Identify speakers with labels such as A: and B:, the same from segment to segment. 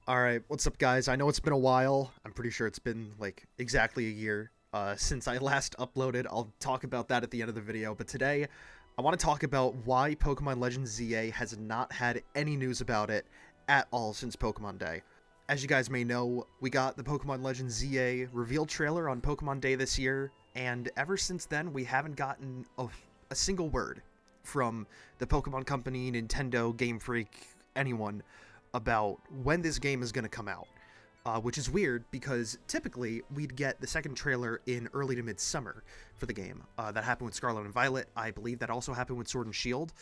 A: Alright, what's up, guys? I know it's been a while. I'm pretty sure it's been, like, exactly a year since I last uploaded. I'll talk about that at the end of the video, but today I want to talk about why Pokémon Legends Z-A has not had any news about it at all since Pokemon Day. As you guys may know, we got the Pokemon Legends Z-A reveal trailer on Pokemon Day this year, and ever since then, we haven't gotten a single word from the Pokemon Company, Nintendo, Game Freak, anyone about when this game is going to come out. Which is weird because typically we'd get the second trailer in early to midsummer for the game. That happened with Scarlet and Violet. I believe that also happened with Sword and Shield.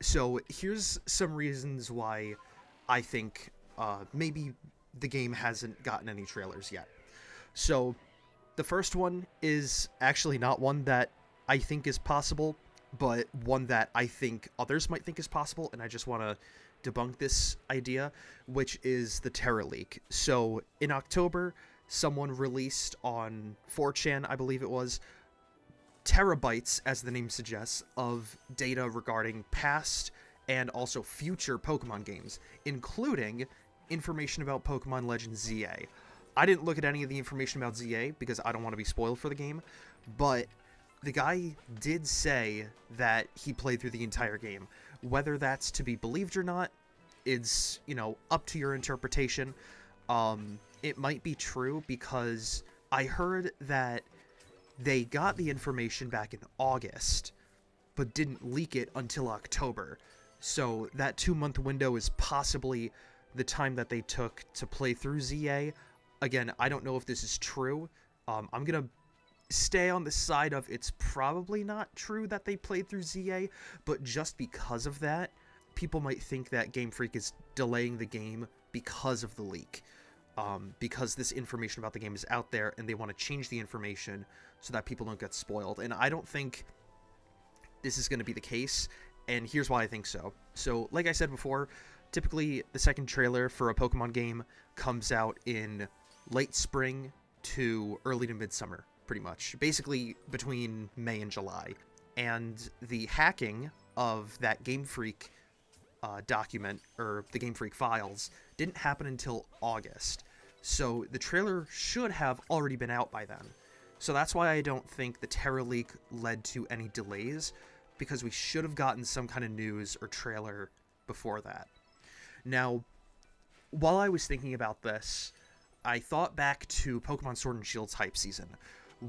A: So here's some reasons why I think maybe the game hasn't gotten any trailers yet. So the first one is actually not one that I think is possible, but one that I think others might think is possible, and I just want to debunk this idea, which is the Terra leak. So in October, someone released on 4chan, I believe it was, terabytes, as the name suggests, of data regarding past and also future Pokemon games, including information about Pokemon Legends Z-A. I didn't look at any of the information about Z-A because I don't want to be spoiled for the game, but the guy did say that he played through the entire game. Whether that's to be believed or not is, up to your interpretation. It might be true because I heard that they got the information back in August, but didn't leak it until October. So that 2-month window is possibly the time that they took to play through Z-A. Again, I don't know if this is true. I'm going to stay on the side of it's probably not true that they played through Z-A, but just because of that, people might think that Game Freak is delaying the game because of the leak. Because this information about the game is out there and they want to change the information so that people don't get spoiled. And I don't think this is going to be the case, and here's why I think so. So, like I said before, typically the second trailer for a Pokemon game comes out in late spring to early to midsummer, pretty much. Basically between May and July. And the hacking of that Game Freak document, or the Game Freak files, didn't happen until August. So the trailer should have already been out by then. So that's why I don't think the Terra leak led to any delays, because we should have gotten some kind of news or trailer before that. Now, while I was thinking about this, I thought back to Pokemon Sword and Shield's hype season,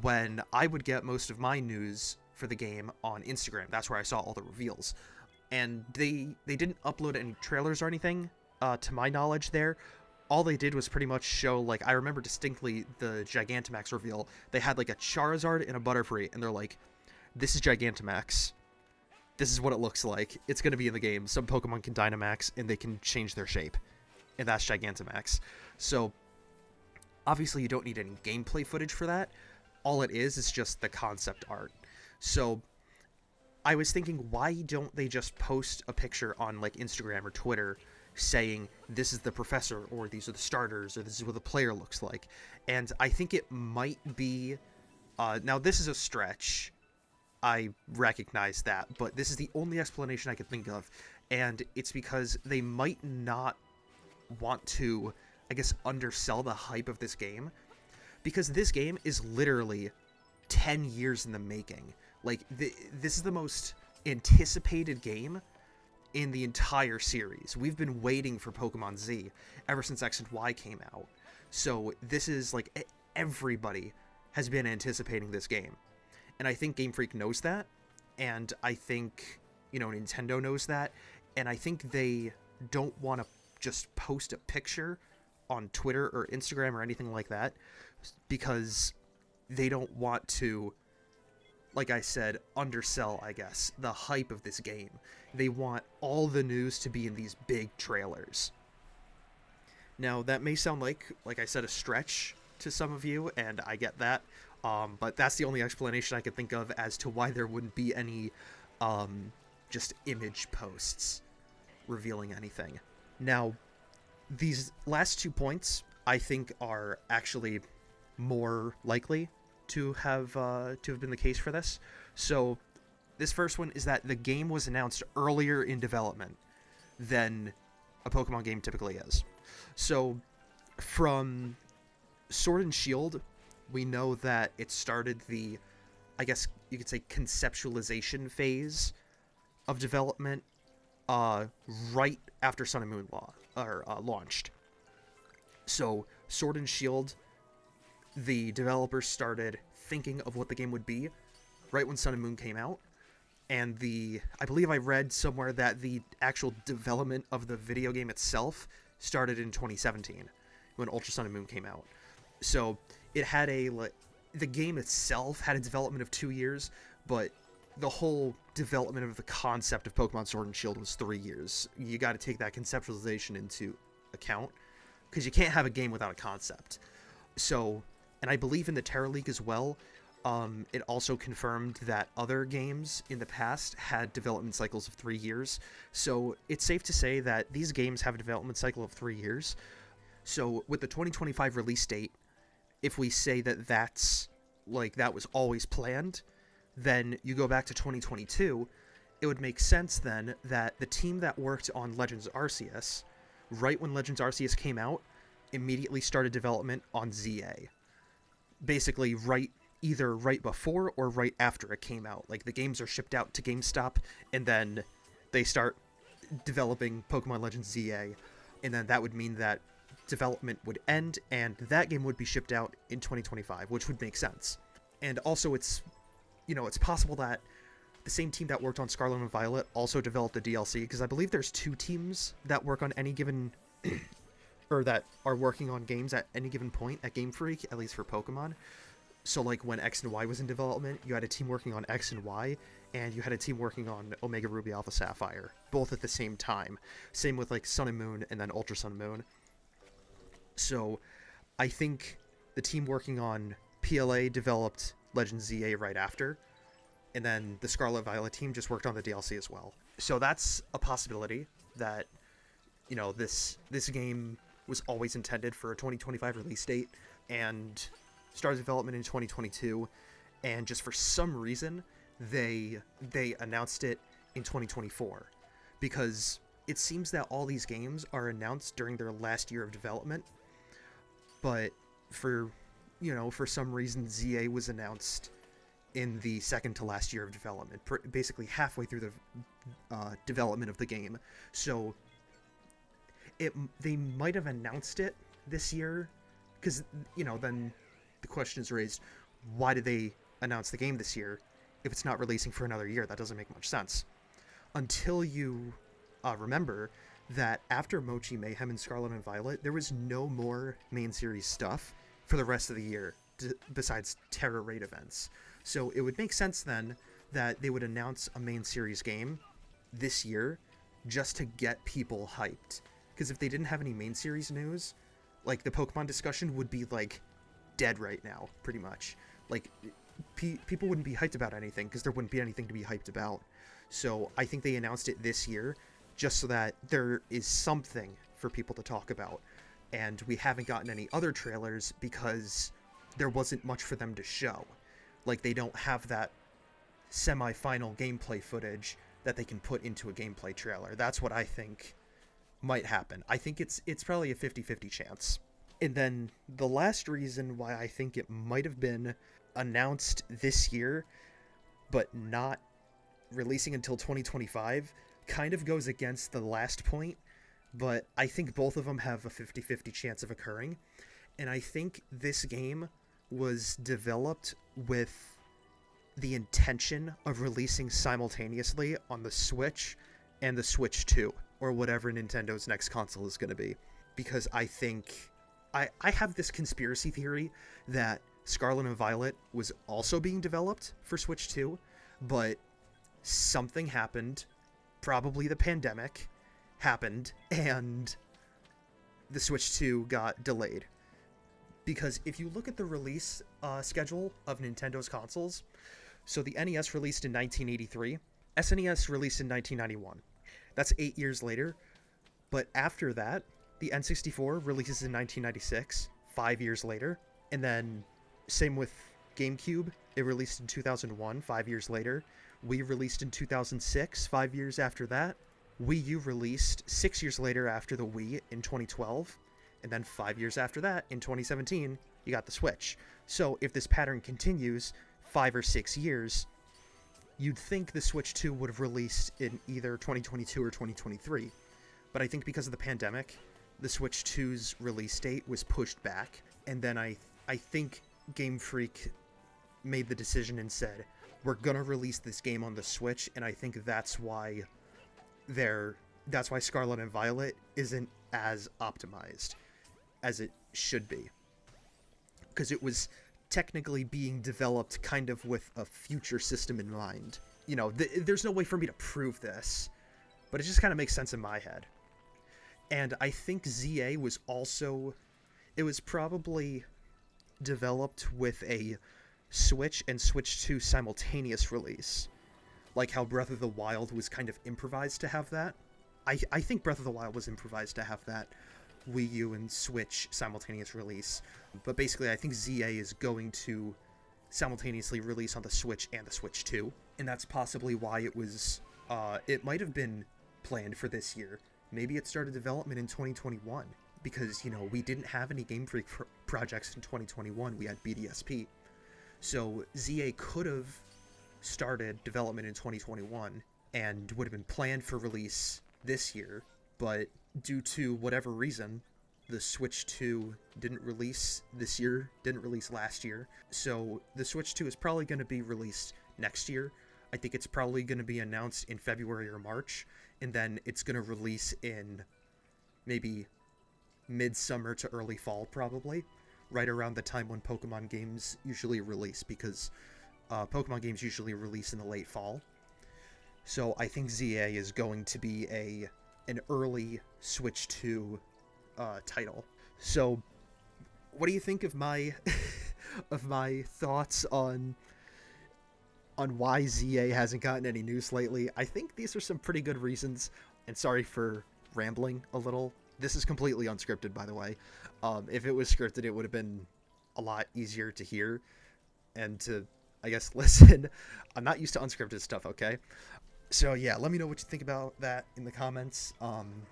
A: when I would get most of my news for the game on Instagram. That's where I saw all the reveals. And they didn't upload any trailers or anything, to my knowledge there. All they did was pretty much show, like, I remember distinctly the Gigantamax reveal. They had, like, a Charizard and a Butterfree, and they're like, this is Gigantamax. This is what it looks like. It's going to be in the game. Some Pokemon can Dynamax, and they can change their shape. And that's Gigantamax. So, obviously you don't need any gameplay footage for that. All it is just the concept art. So I was thinking, why don't they just post a picture on, like, Instagram or Twitter saying this is the professor, or these are the starters, or this is what the player looks like? And I think it might be now this is a stretch, I recognize that, but this is the only explanation I could think of, and it's because they might not want to, I guess, undersell the hype of this game, because this game is literally 10 years in the making. Like, this is the most anticipated game in the entire series. We've been waiting for Pokemon Z ever since X and Y came out. So this is, like, everybody has been anticipating this game. And I think Game Freak knows that, and I think, Nintendo knows that, and I think they don't want to just post a picture on Twitter or Instagram or anything like that, because they don't want to, like I said, undersell, I guess, the hype of this game. They want all the news to be in these big trailers. Now, that may sound like I said, a stretch to some of you, and I get that, but that's the only explanation I could think of as to why there wouldn't be any just image posts revealing anything. Now, these last 2 points, I think, are actually more likely to have been the case for this. So this first one is that the game was announced earlier in development than a Pokemon game typically is. So From Sword and Shield, we know that it started the, I guess you could say, conceptualization phase of development uh, right after Sun and Moon launched. So Sword and Shield, the developers started thinking of what the game would be right when Sun and Moon came out. And I believe I read somewhere that the actual development of the video game itself started in 2017 when Ultra Sun and Moon came out. So it had the game itself had a development of 2 years, but the whole development of the concept of Pokemon Sword and Shield was 3 years. You got to take that conceptualization into account, because you can't have a game without a concept. So, and I believe in the Terra League as well, it also confirmed that other games in the past had development cycles of 3 years. So it's safe to say that these games have a development cycle of 3 years. So with the 2025 release date, if we say that that was always planned, then you go back to 2022, it would make sense then that the team that worked on Legends Arceus, right when Legends Arceus came out, immediately started development on Z-A. Basically, either right before or right after it came out. Like, the games are shipped out to GameStop, and then they start developing Pokemon Legends Z-A, and then that would mean that development would end, and that game would be shipped out in 2025, which would make sense. And also, it's possible that the same team that worked on Scarlet and Violet also developed the DLC, because I believe there's 2 teams that work on any given or that are working on games at any given point at Game Freak, at least for Pokemon. So, like, when X and Y was in development, you had a team working on X and Y, and you had a team working on Omega Ruby Alpha Sapphire, both at the same time. Same with, like, Sun and Moon and then Ultra Sun and Moon. So, I think the team working on PLA developed Legends Z-A right after, and then the Scarlet Violet team just worked on the DLC as well. So that's a possibility that, this game was always intended for a 2025 release date, and started development in 2022, and just for some reason they announced it in 2024, because it seems that all these games are announced during their last year of development, but for some reason Z-A was announced in the second to last year of development, basically halfway through the development of the game. So they might have announced it this year, because then the question is raised, why did they announce the game this year if it's not releasing for another year? That doesn't make much sense. Until you remember that after Mochi Mayhem and Scarlet and Violet, there was no more main series stuff for the rest of the year besides Terra Raid events. So it would make sense then that they would announce a main series game this year just to get people hyped. Because if they didn't have any main series news, like, the Pokemon discussion would be, like, dead right now, pretty much. Like, people wouldn't be hyped about anything because there wouldn't be anything to be hyped about. So I think they announced it this year just so that there is something for people to talk about. And we haven't gotten any other trailers because there wasn't much for them to show. Like, they don't have that semi-final gameplay footage that they can put into a gameplay trailer. That's what I think might happen. I think it's probably a 50-50 chance. And then the last reason why I think it might have been announced this year but not releasing until 2025 kind of goes against the last point, but I think both of them have a 50-50 chance of occurring. And I think this game was developed with the intention of releasing simultaneously on the Switch and the Switch 2, or whatever Nintendo's next console is going to be. Because I think I have this conspiracy theory that Scarlet and Violet was also being developed for Switch 2, but something happened, probably the pandemic happened, and the Switch 2 got delayed. Because if you look at the release schedule of Nintendo's consoles, so the NES released in 1983, SNES released in 1991. That's 8 years later, but after that, the N64 releases in 1996, 5 years later, and then same with GameCube, it released in 2001, 5 years later. Wii released in 2006, 5 years after that. Wii U released 6 years later after the Wii in 2012, And then 5 years after that, in 2017, you got the Switch. So if this pattern continues 5 or 6 years, you'd think the Switch 2 would have released in either 2022 or 2023. But I think because of the pandemic, the Switch 2's release date was pushed back. And then I think Game Freak made the decision and said, we're gonna release this game on the Switch, and I think that's why Scarlet and Violet isn't as optimized as it should be. Because it was technically being developed kind of with a future system in mind. You know, there's no way for me to prove this, but it just kind of makes sense in my head. And I think Z-A was also... It was probably developed with a Switch and Switch 2 simultaneous release. Like how Breath of the Wild was kind of improvised to have that. I think Breath of the Wild was improvised to have that Wii U and Switch simultaneous release. But basically, I think Z-A is going to simultaneously release on the Switch and the Switch 2. And that's possibly why it was... it might have been planned for this year. Maybe it started development in 2021. Because, you know, we didn't have any Game Freak projects in 2021. We had BDSP. So Z-A could have started development in 2021 and would have been planned for release this year, but due to whatever reason, the Switch 2 didn't release this year, didn't release last year. So the Switch 2 is probably going to be released next year. I think it's probably going to be announced in February or March, and then it's going to release in maybe midsummer to early fall, probably. Right around the time when Pokemon games usually release, because Pokemon games usually release in the late fall. So I think Z-A is going to be an early Switch 2 title. So what do you think of my of my thoughts on why Z-A hasn't gotten any news lately? I think these are some pretty good reasons, and sorry for rambling a little. This is completely unscripted, by the way. If it was scripted, it would have been a lot easier to hear and to, I guess, listen. I'm not used to unscripted stuff, okay? So yeah, let me know what you think about that in the comments.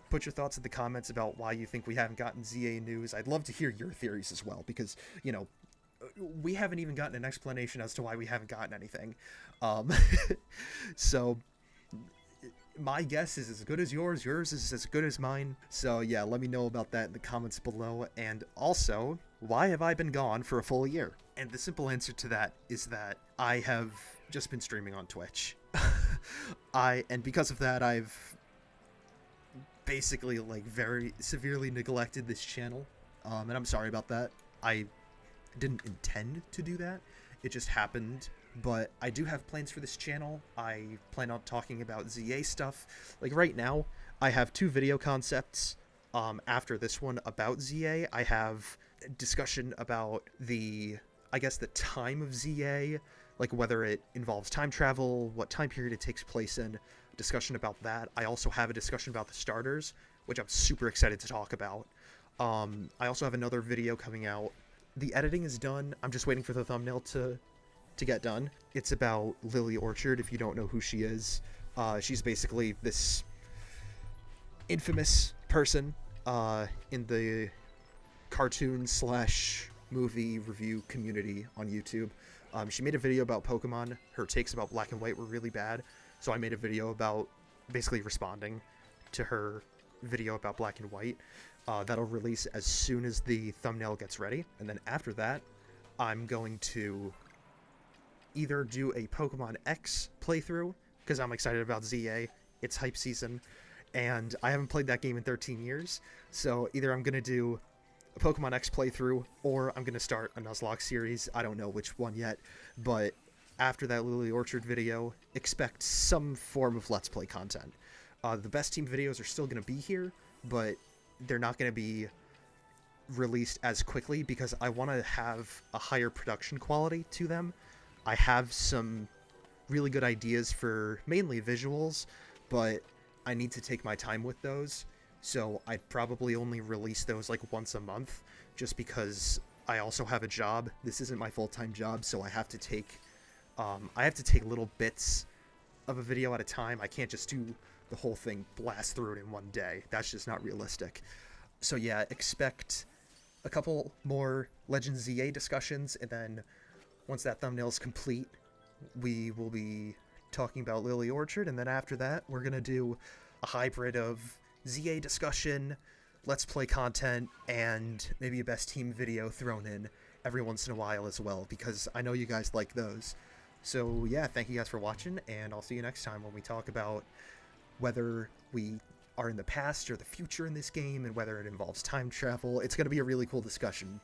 A: Put your thoughts in the comments about why you think we haven't gotten Z-A news. I'd love to hear your theories as well, because, you know, we haven't even gotten an explanation as to why we haven't gotten anything. So... my guess is as good as yours is as good as mine. So yeah, let me know about that in the comments below. And also, why have I been gone for a full year? And the simple answer to that is that I have just been streaming on Twitch. And because of that, I've basically like very severely neglected this channel. And I'm sorry about that. I didn't intend to do that. It just happened. But I do have plans for this channel. I plan on talking about Z-A stuff. Like right now, I have 2 video concepts. After this one about Z-A, I have a discussion about the time of Z-A, like whether it involves time travel, what time period it takes place in, discussion about that. I also have a discussion about the starters, which I'm super excited to talk about. I also have another video coming out. The editing is done. I'm just waiting for the thumbnail to get done. It's about Lily Orchard, if you don't know who she is. She's basically this infamous person in the cartoon / movie review community on YouTube. She made a video about Pokemon. Her takes about Black and White were really bad, so I made a video about basically responding to her video about Black and White. That'll release as soon as the thumbnail gets ready, and then after that, I'm going to either do a Pokemon X playthrough, because I'm excited about Z-A, it's hype season, and I haven't played that game in 13 years, so either I'm going to do a Pokemon X playthrough, or I'm going to start a Nuzlocke series. I don't know which one yet, but after that Lily Orchard video, expect some form of Let's Play content. The best team videos are still going to be here, but they're not going to be released as quickly, because I want to have a higher production quality to them. I have some really good ideas for mainly visuals, but I need to take my time with those, so I'd probably only release those like once a month, just because I also have a job. This isn't my full-time job, so I have to take little bits of a video at a time. I can't just do the whole thing, blast through it in one day. That's just not realistic. So yeah, expect a couple more Legends Z-A discussions, and then once that thumbnail is complete, we will be talking about Lily Orchard, and then after that, we're gonna do a hybrid of Z-A discussion, Let's Play content, and maybe a best team video thrown in every once in a while as well, because I know you guys like those. So yeah, thank you guys for watching, and I'll see you next time when we talk about whether we are in the past or the future in this game, and whether it involves time travel. It's going to be a really cool discussion.